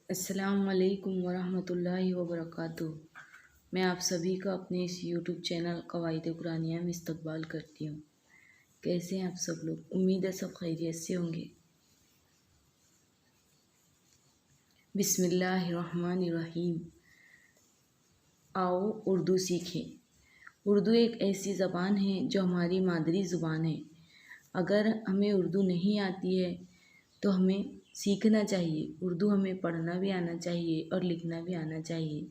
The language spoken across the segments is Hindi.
अस्सलाम वालेकुम वरहमतुल्लाहि वबरकातुहू। मैं आप सभी का अपने इस यूट्यूब चैनल कवायद कुरानिया में इस्तकबाल करती हूँ। कैसे हैं आप सब लोग? उम्मीद है सब खैरियत से होंगे। बिस्मिल्लाहिर्रहमानिर्रहीम। आओ उर्दू सीखें। उर्दू एक ऐसी ज़बान है जो हमारी मादरी ज़ुबान है। अगर हमें उर्दू नहीं आती है तो हमें सीखना चाहिए। उर्दू हमें पढ़ना भी आना चाहिए और लिखना भी आना चाहिए।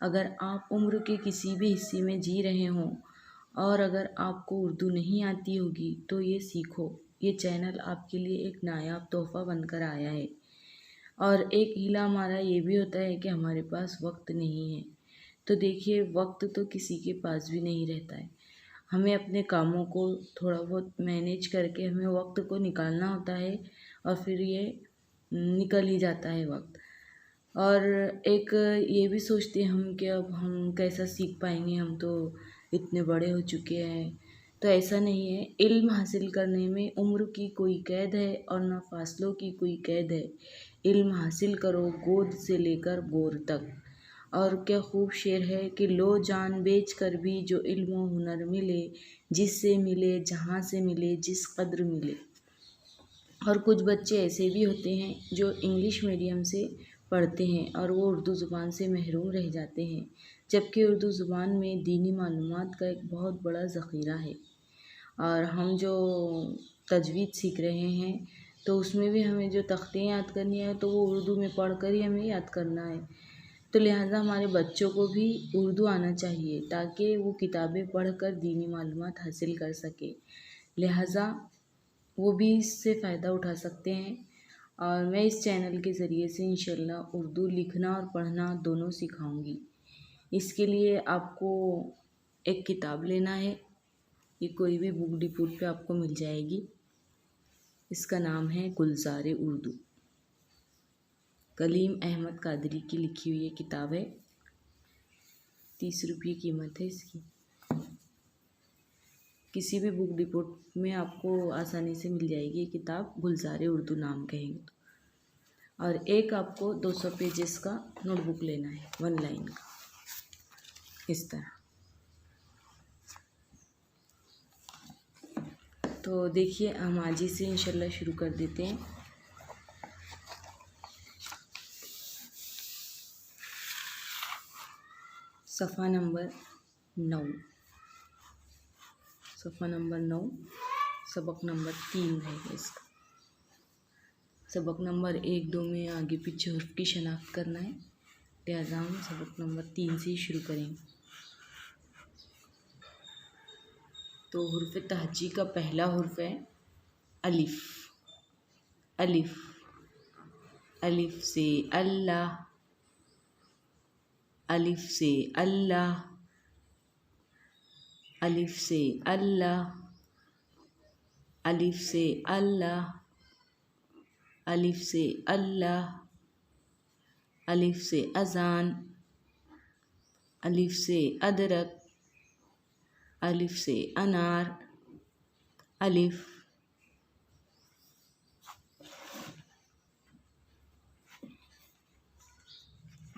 अगर आप उम्र के किसी भी हिस्से में जी रहे हों और अगर आपको उर्दू नहीं आती होगी तो ये सीखो। ये चैनल आपके लिए एक नायाब तोहफ़ा बनकर आया है। और एक हीला हमारा ये भी होता है कि हमारे पास वक्त नहीं है। तो देखिए, वक्त तो किसी के पास भी नहीं रहता है। हमें अपने कामों को थोड़ा बहुत मैनेज करके हमें वक्त को निकालना होता है और फिर ये निकल ही जाता है वक्त। और एक ये भी सोचते हैं हम कि अब हम कैसा सीख पाएंगे, हम तो इतने बड़े हो चुके हैं। तो ऐसा नहीं है। इल्म हासिल करने में उम्र की कोई कैद है और न फासलों की कोई कैद है। इल्म हासिल करो गोद से लेकर गोर तक। और क्या खूब शेर है कि लो जान बेच कर भी जो इल्म व हुनर मिले, जिससे मिले जहाँ से मिले जिस कद्र मिले। और कुछ बच्चे ऐसे भी होते हैं जो इंग्लिश मीडियम से पढ़ते हैं और वो उर्दू ज़ुबान से महरूम रह जाते हैं, जबकि उर्दू ज़ुबान में दीनी मालूमात का एक बहुत बड़ा ज़ख़ीरा है। और हम जो तजवीद सीख रहे हैं तो उसमें भी हमें जो तख्तें याद करनी है तो वो उर्दू में पढ़ कर ही हमें याद करना है। तो लिहाजा हमारे बच्चों को भी उर्दू आना चाहिए ताकि वो किताबें पढ़ कर दीनी मालूमात हासिल कर सके। लिहाजा वो भी इससे फ़ायदा उठा सकते हैं। और मैं इस चैनल के ज़रिए से इंशाल्लाह उर्दू लिखना और पढ़ना दोनों सिखाऊंगी। इसके लिए आपको एक किताब लेना है। ये कोई भी बुक डिपो पे आपको मिल जाएगी। इसका नाम है गुलज़ारे उर्दू। कलीम अहमद कादरी की लिखी हुई ये किताब है। 30 रुपये कीमत है इसकी। किसी भी बुक डिपो में आपको आसानी से मिल जाएगी ये किताब, गुलज़ारे उर्दू नाम कहेंगे तो। और एक आपको 200 पेजेस का नोटबुक लेना है, 1 लाइन का, इस तरह। तो देखिए, हम आज ही से इंशाल्लाह शुरू कर देते हैं। सफ़ा नंबर 9, सफ़ा नंबर 9, सबक नंबर 3 है इसका। सबक नंबर 1, 2 में आगे पीछे हुर्फ की शनाख्त करना है, लिहाजा हम सबक नंबर 3 से ही शुरू करेंगे। तो हुर्फ तहजी का पहला हुर्फ है अलिफ। अलिफ, अलिफ से अल्लाह, अलिफ से अल्लाह, अलिफ से अल्लाह, अलिफ से अल्लाह, अलिफ से अल्लाह, अलिफ से अज़ान, अलिफ से अदरक, अलिफ से अनार, अलिफ।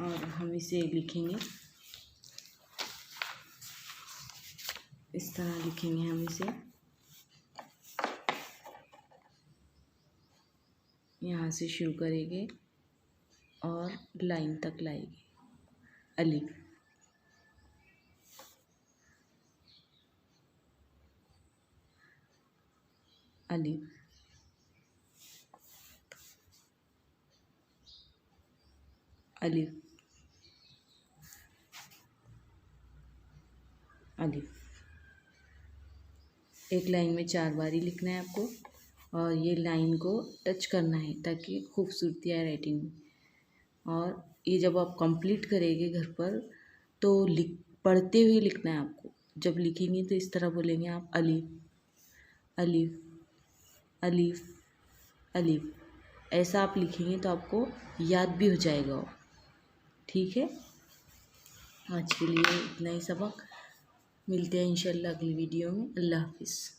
और हम इसे लिखेंगे इस तरह, लिखेंगे हम इसे। यहाँ से शुरू करेंगे और लाइन तक लाएंगे। अलिफ, अलिफ, अलिफ, अलिफ। एक लाइन में 4 बार ही लिखना है आपको और ये लाइन को टच करना है ताकि खूबसूरती आए राइटिंग में। और ये जब आप कंप्लीट करेंगे घर पर तो पढ़ते हुए लिखना है आपको। जब लिखेंगे तो इस तरह बोलेंगे आप, अलिफ, अलिफ, अलिफ, अलिफ। ऐसा आप लिखेंगे तो आपको याद भी हो जाएगा। ठीक है, आज के लिए इतना ही सबक। मिलते हैं इंशाल्लाह अगली वीडियो में। अल्लाह हाफिज़।